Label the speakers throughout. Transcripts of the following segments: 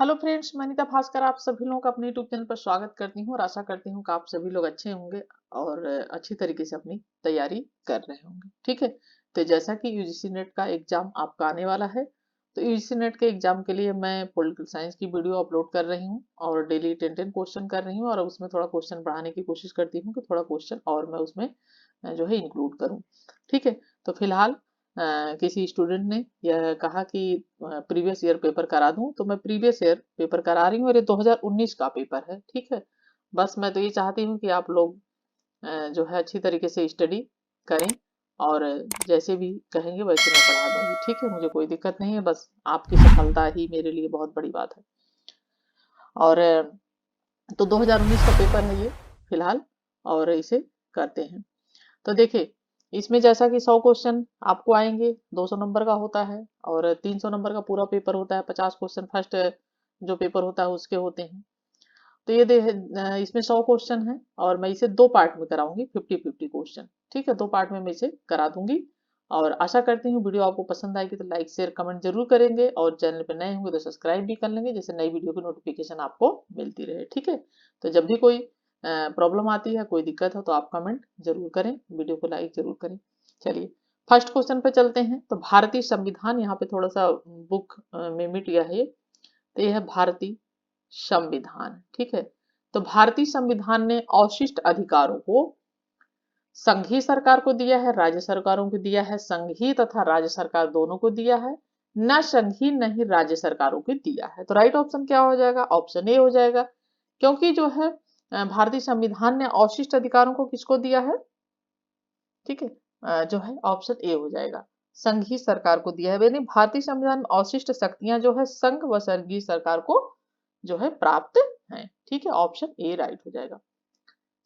Speaker 1: Hello friends, मैं अनीता भास्कर आप सभी लोगों का अपने यूट्यूब चैनल पर स्वागत करती हूँ और आशा करती हूँ कि आप सभी लोग अच्छे होंगे और अच्छी तरीके से अपनी तैयारी कर रहे होंगे। ठीक है, तो जैसा कि यूजीसी नेट का एग्जाम आपका आने वाला है, तो यूजीसी नेट के एग्जाम के लिए मैं पॉलिटिकल साइंस की वीडियो अपलोड कर रही हूँ और डेली 10 क्वेश्चन कर रही हूँ और उसमें थोड़ा क्वेश्चन बढ़ाने की कोशिश करती हूँ कि थोड़ा क्वेश्चन और मैं उसमें जो है इंक्लूड करूँ। ठीक है, तो फिलहाल किसी स्टूडेंट ने यह कहा कि प्रीवियस ईयर पेपर करा दूं, तो मैं प्रीवियस ईयर पेपर करा रही हूँ और ये 2019 का पेपर है। ठीक है, बस मैं तो ये चाहती हूँ कि आप लोग जो है अच्छी तरीके से स्टडी करें और जैसे भी कहेंगे वैसे मैं पढ़ा दूंगी। ठीक है, मुझे कोई दिक्कत नहीं है, बस आपकी सफलता ही मेरे लिए बहुत बड़ी बात है। और तो 2019 का पेपर है ये फिलहाल, और इसे करते हैं। तो देखिए, इसमें जैसा कि 100 क्वेश्चन आपको आएंगे, 200 नंबर का होता है और 300 नंबर का पूरा पेपर होता है। 50 क्वेश्चन फर्स्ट जो पेपर होता है उसके होते हैं। तो ये इसमें 100 क्वेश्चन है और मैं इसे दो पार्ट में कराऊंगी, 50-50 क्वेश्चन। ठीक है, दो पार्ट में मैं इसे करा दूंगी और आशा करती हूँ वीडियो आपको पसंद आएगी तो लाइक शेयर कमेंट जरूर करेंगे और चैनल पे नए होंगे तो सब्सक्राइब भी कर लेंगे, जिससे नई वीडियो की नोटिफिकेशन आपको मिलती रहे। ठीक है, तो जब भी कोई प्रॉब्लम आती है, कोई दिक्कत हो, तो आप कमेंट जरूर करें, वीडियो को लाइक जरूर करें। चलिए फर्स्ट क्वेश्चन पे चलते हैं। तो भारतीय संविधान, यहाँ पे थोड़ा सा बुक में मिट गया है ये, तो यह है भारतीय संविधान। ठीक है, तो भारतीय संविधान ने अवशिष्ट अधिकारों को संघीय सरकार को दिया है, राज्य सरकारों को दिया है, संघीय तथा राज्य सरकार दोनों को दिया है, न संघीय न ही राज्य सरकारों को दिया है। तो राइट ऑप्शन क्या हो जाएगा? ऑप्शन ए हो जाएगा, क्योंकि जो है भारतीय संविधान ने अवशिष्ट अधिकारों को किसको दिया है? ठीक है, जो है ऑप्शन ए हो जाएगा, संघीय सरकार को दिया है। यानी भारतीय संविधान में अवशिष्ट शक्तियां जो है संघ व संघीय सरकार को जो है प्राप्त है। ठीक है, ऑप्शन ए राइट हो जाएगा।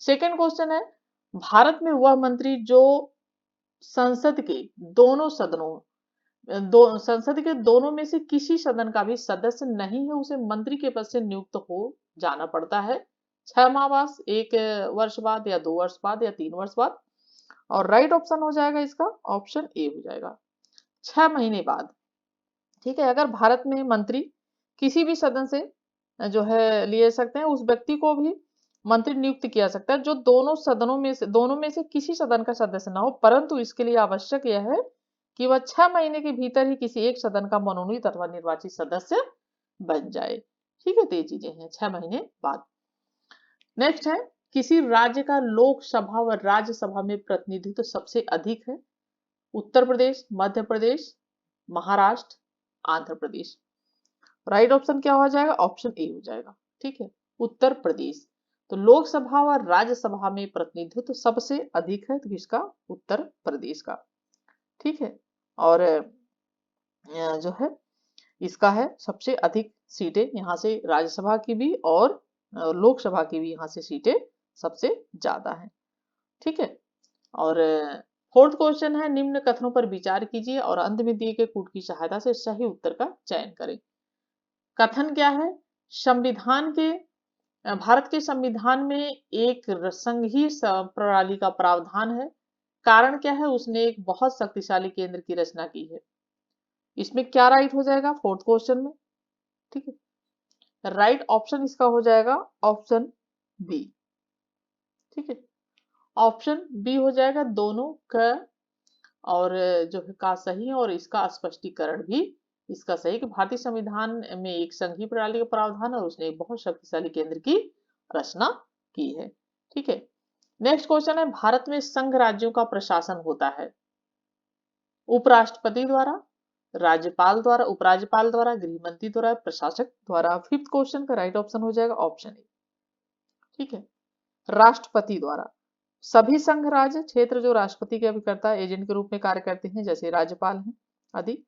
Speaker 1: सेकेंड क्वेश्चन है, भारत में वह मंत्री जो संसद के दोनों सदनों संसद के दोनों में से किसी सदन का भी सदस्य नहीं है, उसे मंत्री के पद से नियुक्त हो जाना पड़ता है 6 माह बाद, 1 वर्ष बाद, या 2 वर्ष बाद, या 3 वर्ष बाद। और राइट ऑप्शन हो जाएगा इसका ऑप्शन ए हो जाएगा, 6 महीने बाद। ठीक है, अगर भारत में मंत्री किसी भी सदन से जो है लिए सकते हैं, उस व्यक्ति को भी मंत्री नियुक्त किया सकता है जो दोनों में से किसी सदन का सदस्य ना हो, परंतु इसके लिए आवश्यक यह है कि वह 6 महीने के भीतर ही किसी एक सदन का मनोनीत अथवा निर्वाचित सदस्य बन जाए। ठीक है, तो ये चीजें हैं 6 महीने बाद। नेक्स्ट है, किसी राज्य का लोकसभा व राज्यसभा में प्रतिनिधित्व सबसे अधिक है? उत्तर प्रदेश, मध्य प्रदेश, महाराष्ट्र, आंध्र प्रदेश। राइट ऑप्शन क्या हो जाएगा? ऑप्शन ए हो जाएगा। ठीक है, उत्तर प्रदेश। तो लोकसभा व राज्यसभा में प्रतिनिधित्व सबसे अधिक है तो किसका? उत्तर प्रदेश का। ठीक है, और जो है इसका है सबसे अधिक सीटें यहाँ से राज्यसभा की भी और लोकसभा की भी यहाँ से सीटें सबसे ज्यादा है। ठीक है, और फोर्थ क्वेश्चन है, निम्न कथनों पर विचार कीजिए और अंत में दिए गए कूट की सहायता से सही उत्तर का चयन करें। कथन क्या है? संविधान के भारत के संविधान में एक संघीय प्रणाली का प्रावधान है। कारण क्या है? उसने एक बहुत शक्तिशाली केंद्र की रचना की है। इसमें क्या राइट हो जाएगा फोर्थ क्वेश्चन में? ठीक है, राइट ऑप्शन इसका हो जाएगा ऑप्शन बी। ठीक है, ऑप्शन बी हो जाएगा दोनों का, और जो है का सही है, और इसका स्पष्टीकरण भी इसका सही कि भारतीय संविधान में एक संघीय प्रणाली का प्रावधान है और उसने एक बहुत शक्तिशाली केंद्र की रचना की है। ठीक है, नेक्स्ट क्वेश्चन है, भारत में संघ राज्यों का प्रशासन होता है उपराष्ट्रपति द्वारा, राज्यपाल द्वारा, उपराज्यपाल द्वारा, गृह मंत्री द्वारा, प्रशासक द्वारा। फिफ्थ क्वेश्चन का राइट ऑप्शन हो जाएगा ऑप्शन ए। ठीक है, राष्ट्रपति द्वारा। सभी संघ राज्य क्षेत्र जो राष्ट्रपति के अभिकर्ता एजेंट के रूप में कार्य करते हैं, जैसे राज्यपाल हैं आदि,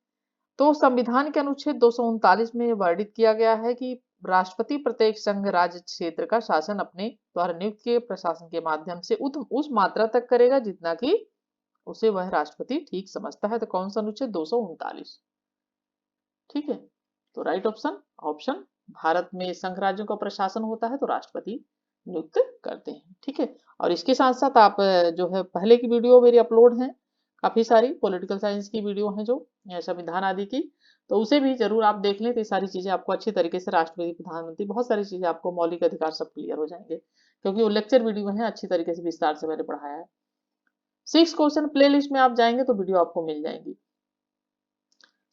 Speaker 1: तो संविधान के अनुच्छेद 239 में वर्णित किया गया है कि राष्ट्रपति प्रत्येक संघ राज्य क्षेत्र का शासन अपने द्वारा नियुक्त किए प्रशासन के माध्यम से उस मात्रा तक करेगा जितना कि उसे वह राष्ट्रपति ठीक समझता है। तो कौन सा अनुच्छेद? 239। ठीक है, तो राइट ऑप्शन ऑप्शन, भारत में संघ राज्यों का प्रशासन होता है तो राष्ट्रपति नियुक्त करते हैं। ठीक है, और इसके साथ साथ आप जो है पहले की वीडियो मेरी अपलोड है, काफी सारी पॉलिटिकल साइंस की वीडियो हैं जो संविधान आदि की, तो उसे भी जरूर आप देख लें। तो ये सारी चीजें आपको अच्छी तरीके से, राष्ट्रपति, प्रधानमंत्री, बहुत सारी चीजें आपको, मौलिक अधिकार सब क्लियर हो जाएंगे, क्योंकि वो लेक्चर वीडियो है, अच्छी तरीके से विस्तार से मैंने पढ़ाया है। 6 क्वेश्चन प्ले लिस्ट में आप जाएंगे तो वीडियो आपको मिल जाएंगी।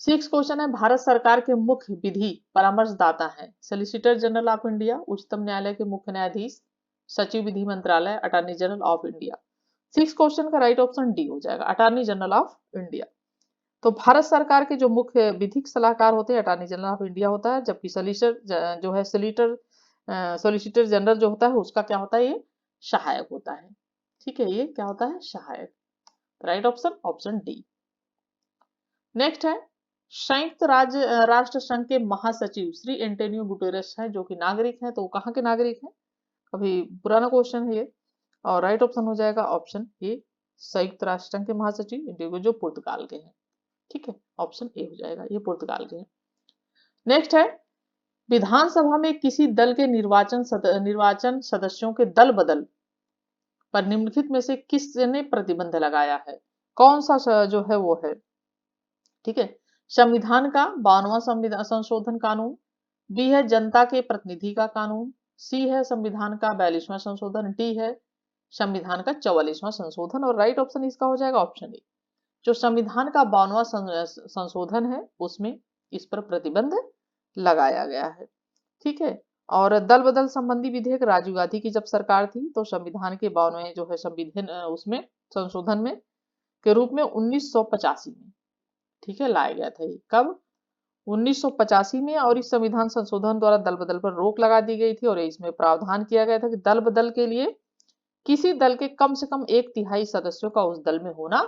Speaker 1: 6 क्वेश्चन है, भारत सरकार के मुख्य विधि परामर्शदाता हैं। सॉलिसिटर जनरल ऑफ इंडिया, उच्चतम न्यायालय के मुख्य न्यायाधीश, सचिव विधि मंत्रालय, attorney general of India. 6 question का राइट ऑप्शन डी हो जाएगा, अटॉर्नी जनरल ऑफ इंडिया। तो भारत सरकार के जो मुख्य विधिक सलाहकार होते हैं, अटॉर्नी जनरल ऑफ इंडिया होता है, जबकि सॉलिसिटर जो है, सॉलिसिटर जनरल जो होता है उसका क्या होता है, ये सहायक होता है। ठीक है, ये क्या होता है, सहायक। Right option option D. Next है, संयुक्त राष्ट्र संघ के महासचिव श्री एंटोनियो गुटेरेस हैं, जो कि नागरिक हैं। तो कहाँ के नागरिक हैं, अभी पुराना क्वेश्चन है ये, और राइट ऑप्शन हो जाएगा ऑप्शन ए, संयुक्त राष्ट्र संघ के महासचिव इंडिगो, जो पुर्तगाल के हैं। ठीक है, ऑप्शन ए हो जाएगा, ये पुर्तगाल के हैं। नेक्स्ट है, विधानसभा में किसी दल के निर्वाचन सदस्यों के दल बदल पर निम्नलिखित में से किसने प्रतिबंध लगाया है। कौन सा जो है वो है, ठीक है, संविधान का 52वां संविधान संशोधन कानून, बी है जनता के प्रतिनिधि का कानून, सी है संविधान का 42वां संशोधन, डी है संविधान का 44वां संशोधन। और राइट ऑप्शन इसका हो जाएगा ऑप्शन ए, जो संविधान का 52वां संशोधन है उसमें इस पर प्रतिबंध लगाया गया है। ठीक है, और दल बदल संबंधी विधेयक राजीव गांधी की जब सरकार थी, तो संविधान के 52वें जो है संविधान उसमें संशोधन में के रूप में 1985 में, ठीक है, लाया गया था। ये कब, 1985 में। और इस संविधान संशोधन द्वारा दल बदल पर रोक लगा दी गई थी, और इसमें प्रावधान किया गया था कि दल बदल के लिए किसी दल के कम से कम 1/3 सदस्यों का उस दल में होना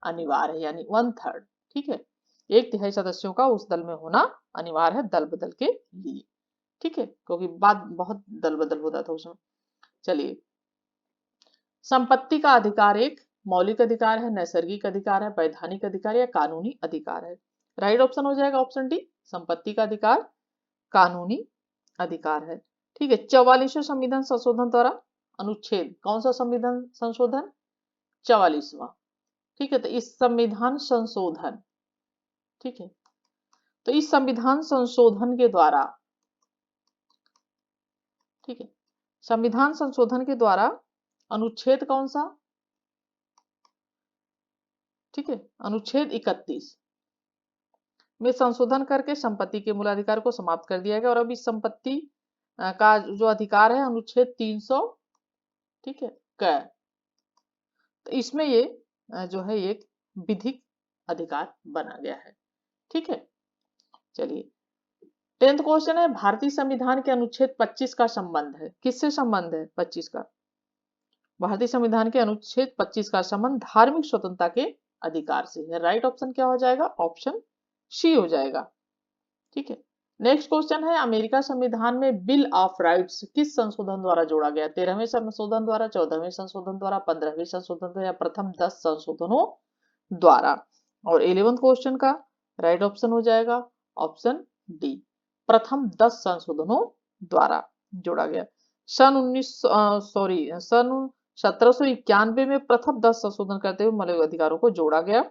Speaker 1: अनिवार्य है, यानी 1/3। ठीक है, 1/3 सदस्यों का उस दल में होना अनिवार्य है दल बदल के लिए। ठीक है, क्योंकि बात बहुत दल बदल होता था उसमें। चलिए, संपत्ति का अधिकार एक मौलिक अधिकार है, नैसर्गिक अधिकार है, वैधानिक अधिकार या कानूनी अधिकार है। राइट ऑप्शन हो जाएगा ऑप्शन डी, संपत्ति का अधिकार कानूनी अधिकार है। ठीक है, 44वें संविधान संशोधन द्वारा अनुच्छेद, कौन सा संविधान संशोधन, 44वां। ठीक है, तो इस संविधान संशोधन, ठीक है, तो इस संविधान संशोधन के द्वारा, ठीक है, संविधान संशोधन के द्वारा अनुच्छेद कौन सा, ठीक है, अनुच्छेद 31 में संशोधन करके संपत्ति के मूलाधिकार को समाप्त कर दिया गया। और अब इस संपत्ति का जो अधिकार है अनुच्छेद 300, ठीक है, क, तो इसमें ये जो है एक विधिक अधिकार बना गया है। ठीक है, चलिए, 10th क्वेश्चन है, भारतीय संविधान के अनुच्छेद 25 का संबंध है, किससे संबंध है 25 का, भारतीय संविधान के अनुच्छेद 25 का संबंध धार्मिक स्वतंत्रता के अधिकार से है। राइट ऑप्शन क्या हो जाएगा, ऑप्शन सी हो जाएगा। ठीक है, नेक्स्ट क्वेश्चन है, अमेरिका संविधान में बिल ऑफ राइट्स किस संशोधन द्वारा जोड़ा गया, 13वें संशोधन द्वारा, 14वें संशोधन द्वारा, 15वें संशोधन द्वारा, या प्रथम 10 संशोधनों द्वारा। और 11th क्वेश्चन का राइट ऑप्शन हो जाएगा ऑप्शन डी, प्रथम 10 संशोधनों द्वारा जोड़ा गया। सन 1791 में प्रथम 10 संशोधन करते हुए मौलिक अधिकारों को जोड़ा गया।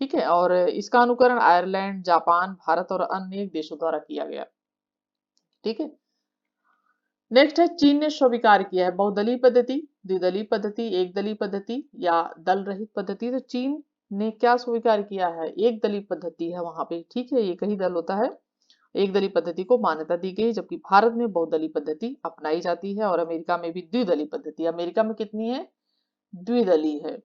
Speaker 1: ठीक है, और इसका अनुकरण आयरलैंड, जापान, भारत और अन्य देशों द्वारा किया गया। ठीक है, नेक्स्ट है, चीन ने स्वीकार किया है बहुदलीय पद्धति, द्विदलीय पद्धति, एक दलीय पद्धति या दल रहित पद्धति। तो चीन ने क्या स्वीकार किया है, एक दलीय पद्धति है वहां पे। ठीक है, एक ही दल होता है, एक दलीय पद्धति को मान्यता दी गई, जबकि भारत में बहुदलीय पद्धति अपनाई जाती है, और अमेरिका में भी द्विदलीय पद्धति। अमेरिका में कितनी है, द्विदलीय है।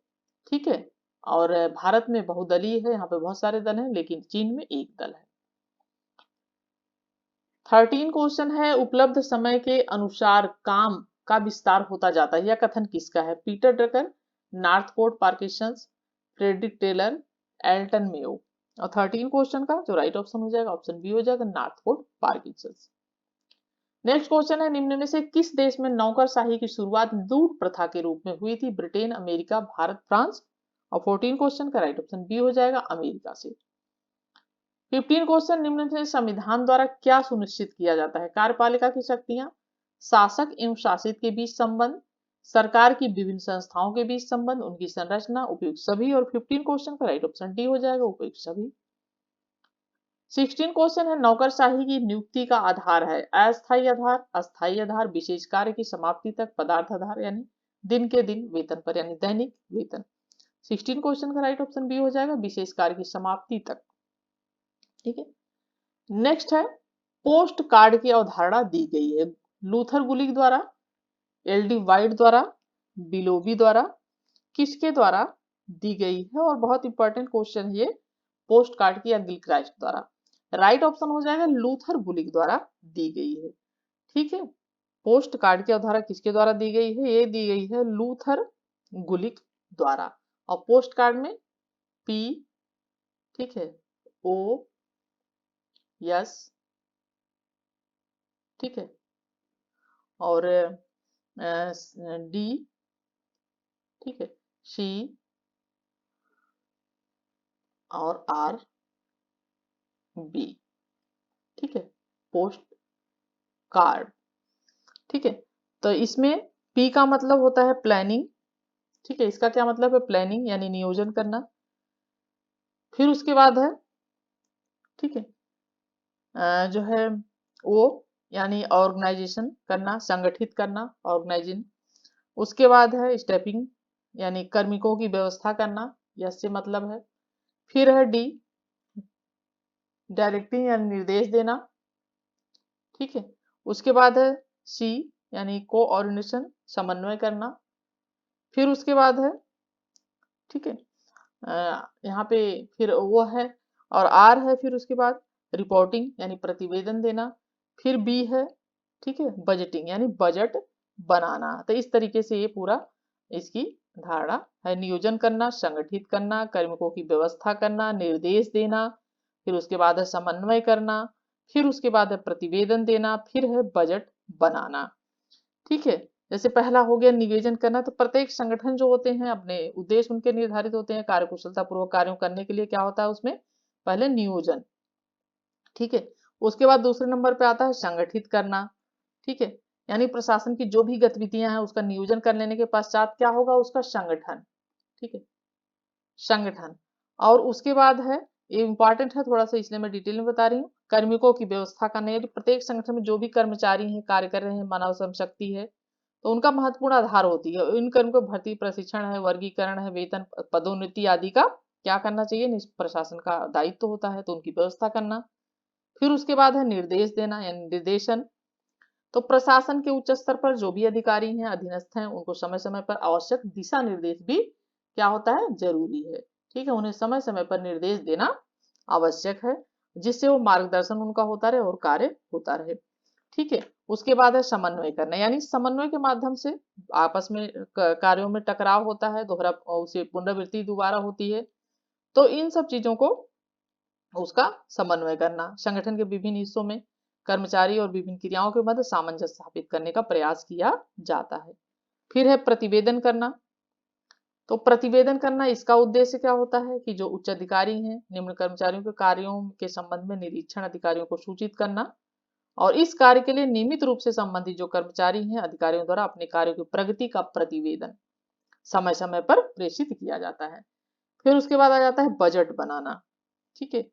Speaker 1: ठीक है, और भारत में बहुदलीय है, यहाँ पे बहुत सारे दल हैं, लेकिन चीन में एक दल है। 13 क्वेश्चन है, उपलब्ध समय के अनुसार काम का विस्तार होता जाता है, यह कथन किसका है, Peter Drucker, Northcote Parkinson's, Frederick Taylor, Elton Mayo. और 13 क्वेश्चन का जो राइट ऑप्शन हो जाएगा ऑप्शन बी हो जाएगा, नॉर्थकोट पार्किंसंस। नेक्स्ट क्वेश्चन है, निम्न में से किस देश में नौकरशाही की शुरुआत दूध प्रथा के रूप में हुई थी, ब्रिटेन, अमेरिका, भारत, फ्रांस। और 14 क्वेश्चन का राइट ऑप्शन बी हो जाएगा, अमेरिका से। 15 क्वेश्चन, निम्न से संविधान द्वारा क्या सुनिश्चित किया जाता है, कार्यपालिका की शक्तियां, शासक एवं शासित के बीच संबंध, सरकार की विभिन्न संस्थाओं के बीच संबंध, उनकी संरचना, उपयुक्त सभी। और 15 क्वेश्चन का राइट ऑप्शन डी हो जाएगा, उपयुक्त सभी। 16 क्वेश्चन है, नौकरशाही की नियुक्ति का आधार है अस्थायी आधार, अस्थायी आधार, विशेष कार्य की समाप्ति तक, पदार्थ आधार यानी दिन के दिन वेतन पर यानी दैनिक वेतन। 16 क्वेश्चन का राइट ऑप्शन बी हो जाएगा, विशेष कार्य की समाप्ति तक। ठीक है, नेक्स्ट है, पोस्ट कार्ड की अवधारणा दी गई है लूथर गुलिक द्वारा, एल.डी. वाइट द्वारा, बिलोबी द्वारा, किसके द्वारा दी गई है? और बहुत इंपॉर्टेंट क्वेश्चन है ये, पोस्ट कार्ड की या गिलक्राइस्ट द्वारा। राइट ऑप्शन हो जाएगा लूथर गुलिक द्वारा दी गई है। ठीक है, पोस्ट कार्ड की अवधारणा किसके द्वारा दी गई है? ये दी गई है लूथर गुलिक द्वारा। और पोस्ट कार्ड में पी, ठीक है, ओ, यस, ठीक है, और डी, ठीक है, सी और आर, बी। ठीक है, पोस्ट कार्ड। ठीक है, तो इसमें पी का मतलब होता है प्लानिंग। ठीक है, इसका क्या मतलब है? प्लानिंग यानी नियोजन करना। फिर उसके बाद है, ठीक है, जो है ओ यानी ऑर्गेनाइजेशन करना, संगठित करना, ऑर्गेनाइजिंग। उसके बाद है स्टेपिंग यानी कार्मिकों की व्यवस्था करना, यस से मतलब है। फिर है डी, डायरेक्टिंग यानी निर्देश देना। ठीक है, उसके बाद है सी यानी कोऑर्डिनेशन, समन्वय करना। फिर उसके बाद है, ठीक है, यहाँ पे फिर वो है, और आर है फिर उसके बाद रिपोर्टिंग यानी प्रतिवेदन देना। फिर बी है, ठीक है, बजटिंग यानी बजट बनाना। तो इस तरीके से ये पूरा इसकी धारणा है, नियोजन करना, संगठित करना, कार्मिकों की व्यवस्था करना, निर्देश देना, फिर उसके बाद है समन्वय करना, फिर उसके बाद है प्रतिवेदन देना, फिर है बजट बनाना। ठीक है, जैसे पहला हो गया निवेदन करना, तो प्रत्येक संगठन जो होते हैं अपने उद्देश्य उनके निर्धारित होते हैं, कार्यकुशलता पूर्वक कार्यों करने के लिए क्या होता है उसमें? पहले नियोजन। ठीक है, उसके बाद दूसरे नंबर पे आता है संगठित करना। ठीक है, यानी प्रशासन की जो भी गतिविधियां हैं उसका नियोजन कर लेने के पश्चात क्या होगा? उसका संगठन। ठीक है, संगठन। और उसके बाद है, ये इंपॉर्टेंट है थोड़ा सा इसलिए मैं डिटेल में बता रही हूँ, कार्मिकों की व्यवस्था करना, यानी प्रत्येक संगठन में जो भी कर्मचारी हैं, कार्य कर रहे हैं, मानव श्रम शक्ति है, तो उनका महत्वपूर्ण आधार होती है। इन कर्मियों को भर्ती, प्रशिक्षण है, वर्गीकरण है, वेतन, पदोन्नति आदि का क्या करना चाहिए? प्रशासन का दायित्व होता है, तो उनकी व्यवस्था करना। फिर उसके बाद है निर्देश देना यानी निर्देशन। तो प्रशासन के उच्च स्तर पर जो भी अधिकारी हैं, अधीनस्थ हैं, उनको समय समय पर आवश्यक दिशा निर्देश भी क्या होता है? जरूरी है। ठीक है, उन्हें समय समय पर निर्देश देना आवश्यक है, जिससे वो मार्गदर्शन उनका होता रहे और कार्य होता रहे। ठीक है, उसके बाद है समन्वय करना, यानी समन्वय के माध्यम से आपस में कार्यों में टकराव होता है, दोहरा उसे पुनरावृत्ति दोबारा होती है, तो इन सब चीजों को उसका समन्वय करना, संगठन के विभिन्न हिस्सों में कर्मचारी और विभिन्न क्रियाओं के मध्य सामंजस्य स्थापित करने का प्रयास किया जाता है। फिर है प्रतिवेदन करना। तो प्रतिवेदन करना, इसका उद्देश्य क्या होता है कि जो उच्च अधिकारी हैं, निम्न कर्मचारियों के कार्यों के संबंध में निरीक्षण अधिकारियों को सूचित करना, और इस कार्य के लिए नियमित रूप से संबंधित जो कर्मचारी हैं, अधिकारियों द्वारा अपने कार्यों की प्रगति का प्रतिवेदन समय समय पर प्रेषित किया जाता है। फिर उसके बाद आ जाता है बजट बनाना। ठीक है,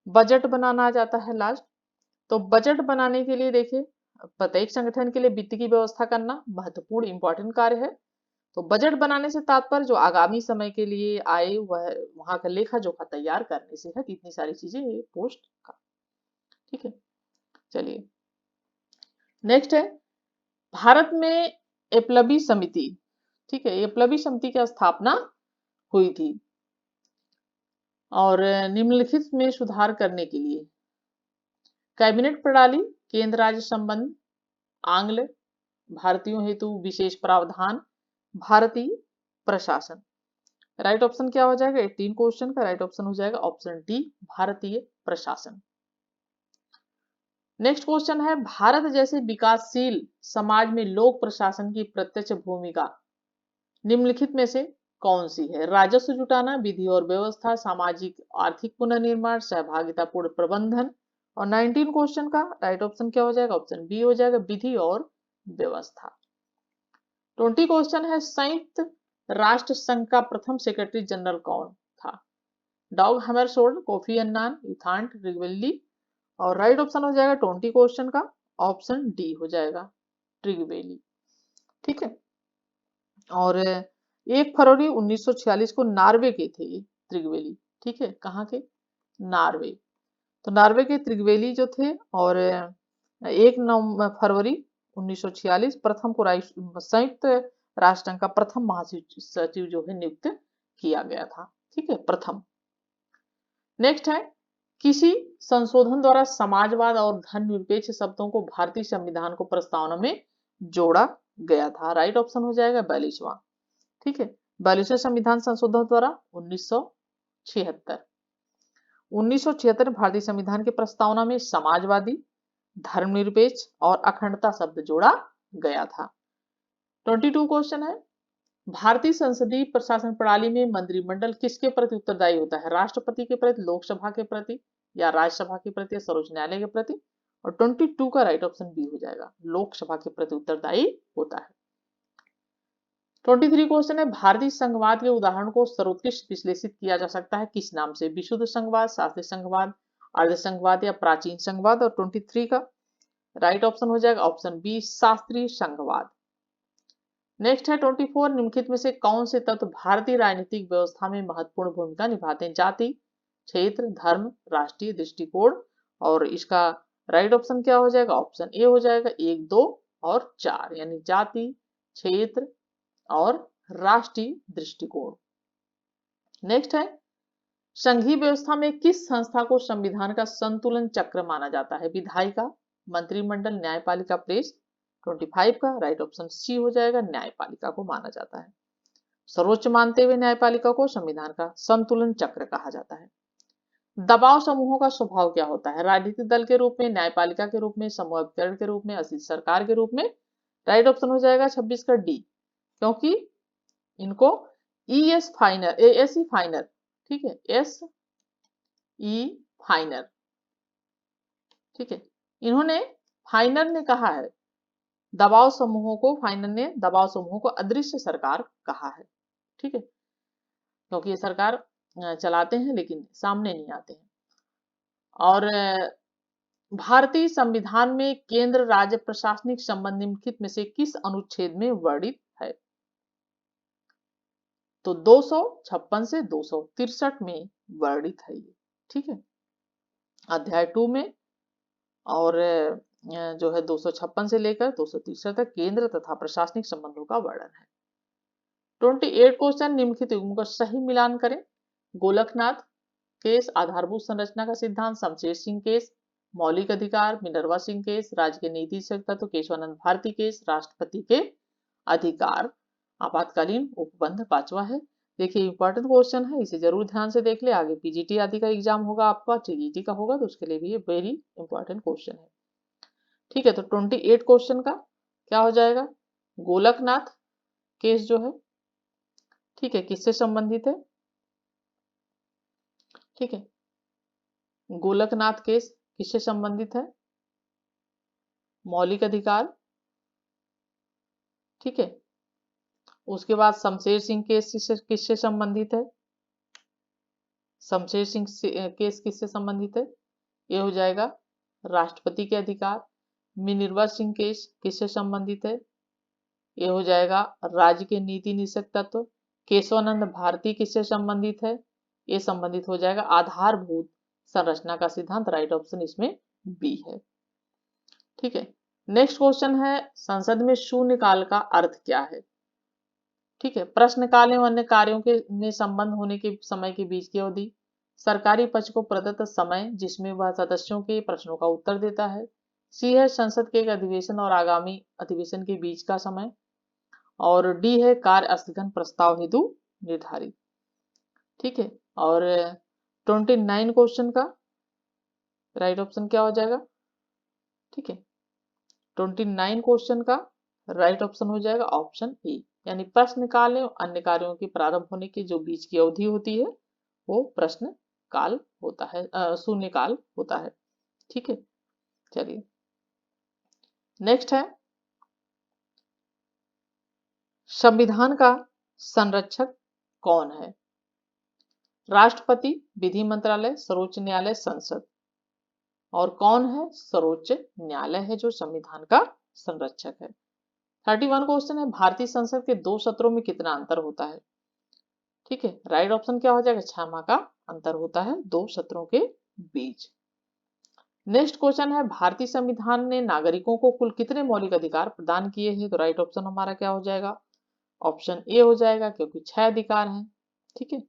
Speaker 1: बजट बनाना आ जाता है लास्ट। तो बजट बनाने के लिए देखिए, प्रत्येक संगठन के लिए वित्त की व्यवस्था करना महत्वपूर्ण इंपॉर्टेंट कार्य है। तो बजट बनाने से तात्पर्य जो आगामी समय के लिए आए वह वहां का लेखा जोखा तैयार करने से है। इतनी सारी चीजें ये पोस्ट का। ठीक है, चलिए नेक्स्ट है, भारत में एपलबी समिति। ठीक है, एपलबी समिति की स्थापना हुई थी और निम्नलिखित में सुधार करने के लिए कैबिनेट प्रणाली, केंद्र राज्य संबंध, आंग्ल, भारतीयों हेतु विशेष प्रावधान, भारतीय प्रशासन। राइट ऑप्शन क्या हो जाएगा? 18 क्वेश्चन का राइट ऑप्शन हो जाएगा ऑप्शन डी, भारतीय प्रशासन। नेक्स्ट क्वेश्चन है, भारत जैसे विकासशील समाज में लोक प्रशासन की प्रत्यक्ष भूमिका निम्नलिखित में से कौन सी है? राजस्व जुटाना, विधि और व्यवस्था, सामाजिक आर्थिक पुनर्निर्माण, सहभागितापूर्ण प्रबंधन। और 19 क्वेश्चन का राइट ऑप्शन क्या हो जाएगा? ऑप्शन बी हो जाएगा, विधि और व्यवस्था। 20 क्वेश्चन है, संयुक्त राष्ट्र संघ का प्रथम सेक्रेटरी जनरल कौन था? Dag Hammarskjold, Kofi Annan, U Thant Trygve Lie. और राइट ऑप्शन हो जाएगा 20 क्वेश्चन का ऑप्शन डी हो जाएगा, ट्रिगवेली। ठीक है। और 1 फरवरी 1946 को नार्वे के थे ये त्रिगवेली। ठीक है, कहाँ के? नार्वे। तो नार्वे के त्रिगवेली जो थे, और 1 फरवरी 1946 प्रथम को संयुक्त राष्ट्र संघ का प्रथम महासचिव जो है नियुक्त किया गया था। ठीक है, प्रथम। नेक्स्ट है, किसी संशोधन द्वारा समाजवाद और धर्मनिरपेक्ष शब्दों को भारतीय संविधान को प्रस्तावना में जोड़ा गया था? राइट ऑप्शन हो जाएगा 42वां। ठीक है, 42वें संविधान संशोधन द्वारा 1976। 1976 में भारतीय संविधान की प्रस्तावना में समाजवादी, धर्मनिरपेक्ष और अखंडता शब्द जोड़ा गया था। 22 क्वेश्चन है, भारतीय संसदीय प्रशासन प्रणाली में मंत्रिमंडल किसके प्रति उत्तरदायी होता है? राष्ट्रपति के प्रति, लोकसभा के प्रति, या राज्यसभा के प्रति, या सर्वोच्च न्यायालय के प्रति? और 22 का राइट ऑप्शन बी हो जाएगा, लोकसभा के प्रति उत्तरदायी होता है। 23 क्वेश्चन है, भारतीय संघवाद के उदाहरण को सर्वोत्कृष्ट विश्लेषित किया जा सकता है किस नाम से? विशुद्ध संघवाद, शास्त्रीय संघवाद, अर्ध संघवाद, या प्राचीन संघवाद? और 23 का राइट ऑप्शन हो जाएगा ऑप्शन बी, शास्त्रीय संघवाद। नेक्स्ट है 24, निम्नलिखित में से कौन से तत्व भारतीय राजनीतिक व्यवस्था में महत्वपूर्ण भूमिका निभाते हैं? जाति, क्षेत्र, धर्म, राष्ट्रीय दृष्टिकोण। और इसका राइट ऑप्शन क्या हो जाएगा? ऑप्शन ए हो जाएगा, 1, 2 और 4, यानी जाति, क्षेत्र और राष्ट्रीय दृष्टिकोण। नेक्स्ट है, संघीय व्यवस्था में किस संस्था को संविधान का संतुलन चक्र माना जाता है? विधायिका, मंत्रिमंडल, न्यायपालिका, प्रेस? 25 का राइट ऑप्शन सी हो जाएगा, न्यायपालिका को माना जाता है। सर्वोच्च मानते हुए न्यायपालिका को संविधान का संतुलन चक्र कहा जाता है। दबाव समूहों का स्वभाव क्या होता है? राजनीतिक दल के रूप में, न्यायपालिका के रूप में, समूहाधिकरण के रूप में, असीम सरकार के रूप में? राइट ऑप्शन हो जाएगा 26 का डी, क्योंकि इनको एस ई फाइनर, ठीक है, एस ई फाइनर, ठीक है, इन्होंने फाइनर ने कहा है दबाव समूहों को, फाइनर ने दबाव समूहों को अदृश्य सरकार कहा है। ठीक है, क्योंकि ये सरकार चलाते हैं लेकिन सामने नहीं आते हैं। और भारतीय संविधान में केंद्र राज्य प्रशासनिक संबंध निम्नलिखित में से किस अनुच्छेद में वर्णित है? तो 256 से 263 में वर्णित है ये। ठीक है, अध्याय 2 में, और जो है 256 से लेकर 263 तक केंद्र तथा प्रशासनिक संबंधों का वर्णन है। 28 क्वेश्चन, निम्नलिखित युग्मों का सही मिलान करें। गोलकनाथ केस, आधारभूत संरचना का सिद्धांत, शमशेर सिंह केस, मौलिक अधिकार, मिनर्वा सिंह केस, राज्य के नीति तत्व, केशवानंद भारती केस, राष्ट्रपति के अधिकार, आपातकालीन उपबंध 5वां है। देखिए इंपॉर्टेंट क्वेश्चन है, इसे जरूर ध्यान से देख ले, आगे पीजीटी आदि का एग्जाम होगा आपका, टीजीटी का होगा, तो उसके लिए भी ये वेरी इंपॉर्टेंट क्वेश्चन है। ठीक है, तो 28 क्वेश्चन का क्या हो जाएगा? गोलकनाथ केस जो है, ठीक है, किससे संबंधित है? ठीक है, गोलकनाथ केस किससे संबंधित है? मौलिक अधिकार। ठीक है, उसके बाद शमशेर सिंह केस किससे संबंधित है? शमशेर सिंह केस किससे संबंधित है? ये हो जाएगा राष्ट्रपति के अधिकार। मिनर्वा सिंह केस किससे संबंधित है? ये हो जाएगा राज्य के नीति निषेध तत्व। केशवानंद भारती किससे संबंधित है? ये संबंधित हो जाएगा आधारभूत संरचना का सिद्धांत। राइट ऑप्शन इसमें बी है। ठीक है, नेक्स्ट क्वेश्चन है, संसद में शून्यकाल का अर्थ क्या है? ठीक है, प्रश्नकाल एवं अन्य कार्यों के में संबंध होने के समय के बीच की अवधि, सरकारी पक्ष को प्रदत्त समय जिसमें वह सदस्यों के प्रश्नों का उत्तर देता है, सी है संसद के एक अधिवेशन और आगामी अधिवेशन के बीच का समय, और डी है कार्य स्थगन प्रस्ताव हेतु निर्धारित। ठीक है, और 29 क्वेश्चन का राइट ऑप्शन क्या हो जाएगा? ठीक है, 29 क्वेश्चन का राइट ऑप्शन हो जाएगा ऑप्शन ए, यानी प्रश्न काल एवं अन्य कार्यों के प्रारंभ होने के जो बीच की अवधि होती है वो प्रश्न काल होता है, शून्य काल होता है। ठीक है, चलिए नेक्स्ट है, संविधान का संरक्षक कौन है? राष्ट्रपति, विधि मंत्रालय, सर्वोच्च न्यायालय, संसद। और कौन है? सर्वोच्च न्यायालय है जो संविधान का संरक्षक है। 31 क्वेश्चन है, भारतीय संसद के 2 सत्रों में कितना अंतर होता है? ठीक है, राइट ऑप्शन क्या हो जाएगा? 6 माह का अंतर होता है 2 सत्रों के बीच। नेक्स्ट क्वेश्चन है, भारतीय संविधान ने नागरिकों को कुल कितने मौलिक अधिकार प्रदान किए हैं? तो राइट ऑप्शन हमारा क्या हो जाएगा? ऑप्शन ए हो जाएगा, क्योंकि 6 अधिकार हैं। ठीक है,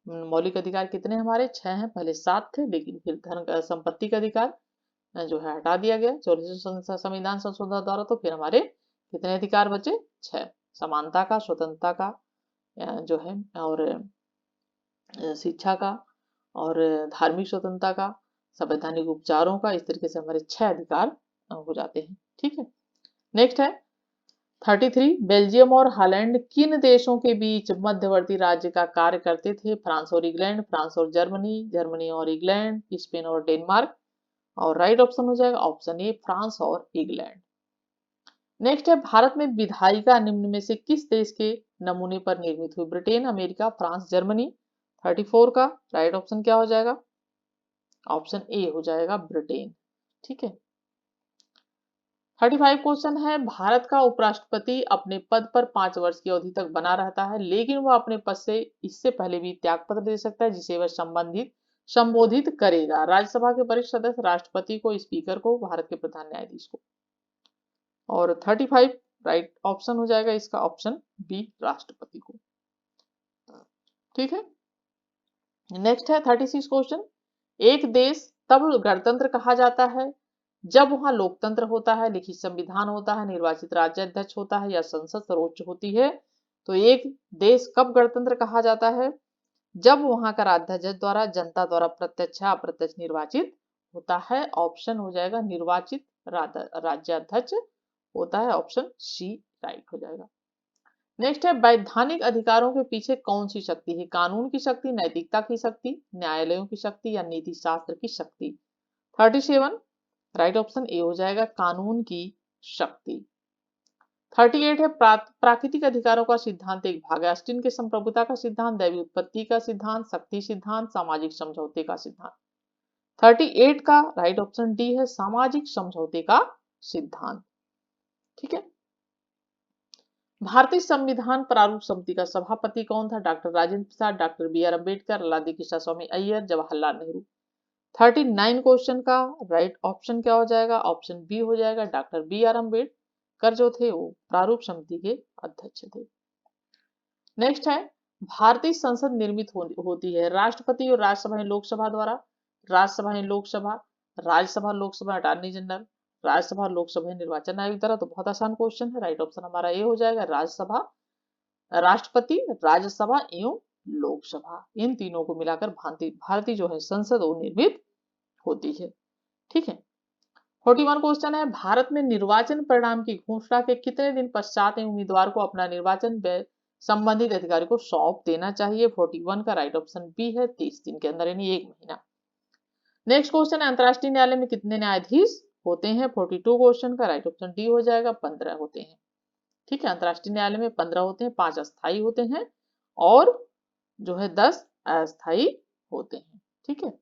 Speaker 1: मौलिक अधिकार कितने हमारे? 6 हैं। पहले 7 थे, लेकिन फिर धन का संपत्ति का अधिकार जो है हटा दिया गया 44 संविधान संशोधन द्वारा। तो फिर हमारे कितने अधिकार बचे? 6। समानता का, स्वतंत्रता का जो है, और शिक्षा का, और धार्मिक स्वतंत्रता का, संवैधानिक उपचारों का, इस तरीके से हमारे 6 अधिकार हो जाते हैं। ठीक है, नेक्स्ट है 33, बेल्जियम और हॉलैंड किन देशों के बीच मध्यवर्ती राज्य का कार्य करते थे? फ्रांस और इंग्लैंड, फ्रांस और जर्मनी, जर्मनी और इंग्लैंड, स्पेन और डेनमार्क। और राइट ऑप्शन हो जाएगा ऑप्शन ए, फ्रांस और इंग्लैंड। नेक्स्ट है, भारत में विधायिका निम्न में से किस देश के नमूने पर निर्मित हुई? Britain, America, France, Germany. 34 का राइट ऑप्शन क्या हो जाएगा? ऑप्शन ए हो जाएगा, ब्रिटेन। ठीक है, 35 क्वेश्चन है, भारत का उपराष्ट्रपति अपने पद पर 5 वर्ष की अवधि तक बना रहता है, लेकिन वह अपने पद से इससे पहले भी त्याग पत्र दे सकता है, जिसे वह संबोधित करेगा। राज्यसभा के वरिष्ठ सदस्य, राष्ट्रपति को, स्पीकर को, भारत के प्रधान न्यायाधीश को। और 35 राइट ऑप्शन हो जाएगा इसका ऑप्शन बी, राष्ट्रपति को। ठीक है, नेक्स्ट है 36 क्वेश्चन, एक देश तब गणतंत्र कहा जाता है जब वहां लोकतंत्र होता है, लिखित संविधान होता है, निर्वाचित राज्याध्यक्ष होता है, या संसद सर्वोच्च होती है। तो एक देश कब गणतंत्र कहा जाता है? जब वहां का राज्याध्यक्ष द्वारा जनता द्वारा प्रत्यक्ष या अप्रत्यक्ष निर्वाचित होता है। ऑप्शन हो जाएगा निर्वाचित राज्याध्यक्ष होता है, ऑप्शन सी राइट हो जाएगा। नेक्स्ट है, वैधानिक अधिकारों के पीछे कौन सी शक्ति है? कानून की शक्ति, नैतिकता की शक्ति, न्यायालयों की शक्ति, या नीति शास्त्र की शक्ति। 37 राइट ऑप्शन ए हो जाएगा, कानून की शक्ति। 38 है, प्राकृतिक अधिकारों का सिद्धांत एक भाग है। ऑस्टिन के संप्रभुता का सिद्धांत, दैवी उत्पत्ति का सिद्धांत, शक्ति सिद्धांत, सामाजिक समझौते का सिद्धांत। 38 का राइट ऑप्शन डी है, सामाजिक समझौते का सिद्धांत। ठीक है, भारतीय संविधान प्रारूप समिति का सभापति कौन था? Doctor Rajendra Prasad, doctor B R. Ambedkar, लादी कृष्णा स्वामी अय्यर, जवाहरलाल नेहरू। 39 क्वेश्चन का राइट ऑप्शन क्या हो जाएगा? ऑप्शन बी हो जाएगा, डॉक्टर बी.आर. अम्बेडकर जो थे वो प्रारूप समिति के अध्यक्ष थे। नेक्स्ट है, भारतीय संसद निर्मित होती है राष्ट्रपति और राज्यसभा लोकसभा द्वारा, राज्यसभा लोकसभा, राज्यसभा लोकसभा अटॉर्नी जनरल, राज्यसभा लोकसभा निर्वाचन आयोग द्वारा। तो बहुत आसान क्वेश्चन है, राइट ऑप्शन हमारा ए हो जाएगा, राज्यसभा, राष्ट्रपति, राज्यसभा एवं लोकसभा, इन तीनों को मिलाकर भारतीय जो है संसद वो निर्मित होती है। ठीक है, 41 क्वेश्चन है, भारत में निर्वाचन परिणाम की घोषणा के कितने दिन पश्चात उम्मीदवार को अपना निर्वाचन संबंधित अधिकारी को सौंप देना चाहिए? 41 का राइट ऑप्शन बी है, 30 दिन के अंदर, यानी 1 महीना। नेक्स्ट क्वेश्चन है, अंतरराष्ट्रीय न्यायालय में कितने न्यायाधीश होते हैं? 42 क्वेश्चन का राइट ऑप्शन डी हो जाएगा, 15 होते हैं। ठीक है, अंतरराष्ट्रीय न्यायालय में 15 होते हैं, 5 अस्थायी होते हैं और जो है 10 अस्थायी होते हैं। ठीक है,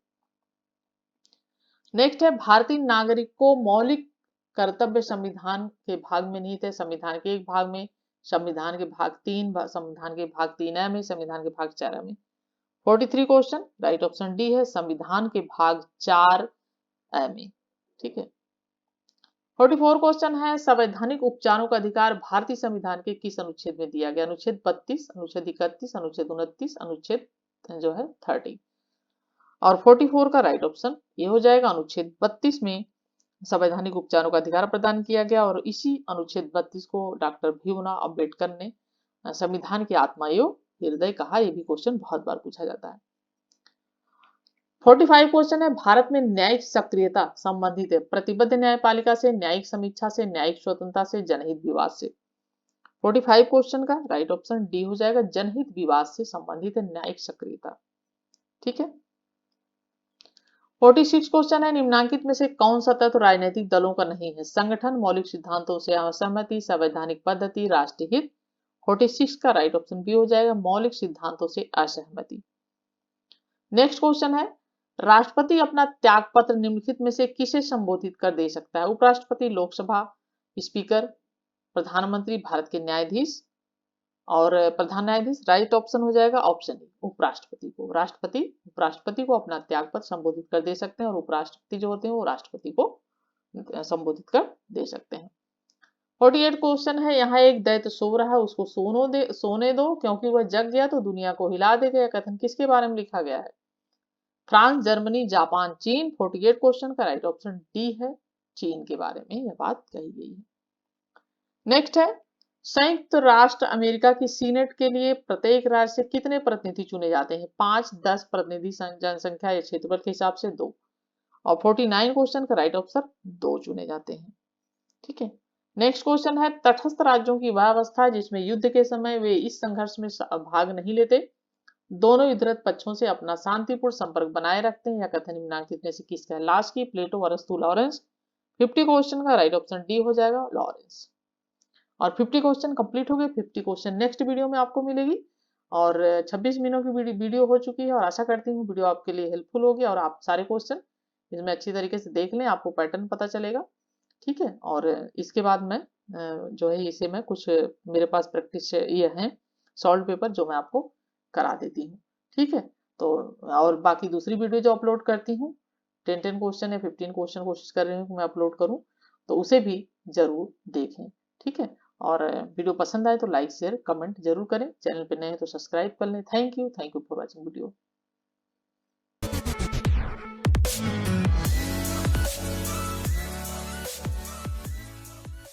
Speaker 1: नेक्स्ट है, भारतीय नागरिक को मौलिक कर्तव्य संविधान के भाग में निहित है। संविधान के एक भाग में, संविधान के भाग 3, संविधान के भाग 3A में, संविधान के भाग 4A में। 43 क्वेश्चन राइट ऑप्शन डी है, संविधान के भाग 4A में। ठीक है, 44 क्वेश्चन है, संवैधानिक उपचारों का अधिकार भारतीय संविधान के किस अनुच्छेद में दिया गया? अनुच्छेद 32, अनुच्छेद 31, अनुच्छेद 29, अनुच्छेद जो है 30। और 44 का राइट ऑप्शन ये हो जाएगा, अनुच्छेद 32 में संवैधानिक उपचारों का अधिकार प्रदान किया गया, और इसी अनुच्छेद 32 को डॉक्टर भीमराव अम्बेडकर ने संविधान की आत्मा एवं हृदय कहा। यह भी क्वेश्चन बहुत बार पूछा जाता है। 45 क्वेश्चन है, भारत में न्यायिक सक्रियता संबंधित है प्रतिबद्ध न्यायपालिका से, न्यायिक समीक्षा से, न्यायिक स्वतंत्रता से, जनहित विवाद से। 45 क्वेश्चन का राइट ऑप्शन डी हो जाएगा, जनहित विवाद से संबंधित है न्यायिक सक्रियता। ठीक है, 46 क्वेश्चन है, निम्नांकित में से कौन सा तत्व राजनीतिक दलों का नहीं है? संगठन, मौलिक सिद्धांतों से असहमति, संवैधानिक पद्धति, राष्ट्रहित। 46 का राइट ऑप्शन बी हो जाएगा, मौलिक सिद्धांतों से असहमति। नेक्स्ट क्वेश्चन है, राष्ट्रपति अपना त्याग पत्र निम्नलिखित में से किसे संबोधित कर दे सकता है? उपराष्ट्रपति, लोकसभा स्पीकर, प्रधानमंत्री, भारत के न्यायाधीश और प्रधान न्यायाधीश। राइट ऑप्शन हो जाएगा ऑप्शन ए, उपराष्ट्रपति को। राष्ट्रपति उपराष्ट्रपति को अपना त्यागपत्र संबोधित कर दे सकते हैं और उपराष्ट्रपति जो होते हैं वो राष्ट्रपति को संबोधित कर दे सकते हैं। 48 क्वेश्चन है, यहाँ एक दैत्य सो रहा है, उसको सोने दो क्योंकि वह जग गया तो दुनिया को हिला देगा। यह कथन किसके बारे में लिखा गया है? फ्रांस, जर्मनी, जापान, चीन। 48 क्वेश्चन का राइट ऑप्शन डी है, चीन के बारे में यह बात कही गई है। नेक्स्ट है, संयुक्त राष्ट्र अमेरिका की सीनेट के लिए प्रत्येक राज्य से कितने प्रतिनिधि चुने जाते हैं? 5, 10 प्रतिनिधि जनसंख्या या क्षेत्रफल के हिसाब से 2। और 49 क्वेश्चन का राइट ऑप्शन 2 चुने जाते हैं। ठीक है। नेक्स्ट क्वेश्चन है, तटस्थ राज्यों की वह अवस्था जिसमें युद्ध के समय वे इस संघर्ष में भाग नहीं लेते, दोनों युद्धरत पक्षों से अपना शांतिपूर्ण संपर्क बनाए रखते हैं। या कथन निम्नलिखित में से किसका है? लास्की, प्लेटो, अरस्तु, लॉरेंस। 50 क्वेश्चन का राइट ऑप्शन डी हो जाएगा, लॉरेंस। और 50 क्वेश्चन कंप्लीट हो गए। 50 क्वेश्चन नेक्स्ट वीडियो में आपको मिलेगी और 26 मिनटों की वीडियो हो चुकी है और आशा करती हूँ वीडियो आपके लिए हेल्पफुल होगी और आप सारे क्वेश्चन इसमें अच्छी तरीके से देख लें, आपको पैटर्न पता चलेगा। ठीक है। और इसके बाद मैं जो है इसे मैं कुछ मेरे पास प्रैक्टिस ये है सॉल्व पेपर जो मैं आपको करा देती हूँ। ठीक है। तो और बाकी दूसरी वीडियो जो अपलोड करती हूँ 10 क्वेश्चन या 15 क्वेश्चन कोशिश कर रही हूँ मैं अपलोड करूँ, तो उसे भी जरूर देखें। ठीक है। और वीडियो पसंद आए तो लाइक शेयर कमेंट जरूर करें। चैनल पे नए हैं तो सब्सक्राइब कर लें। Thank you for watching video.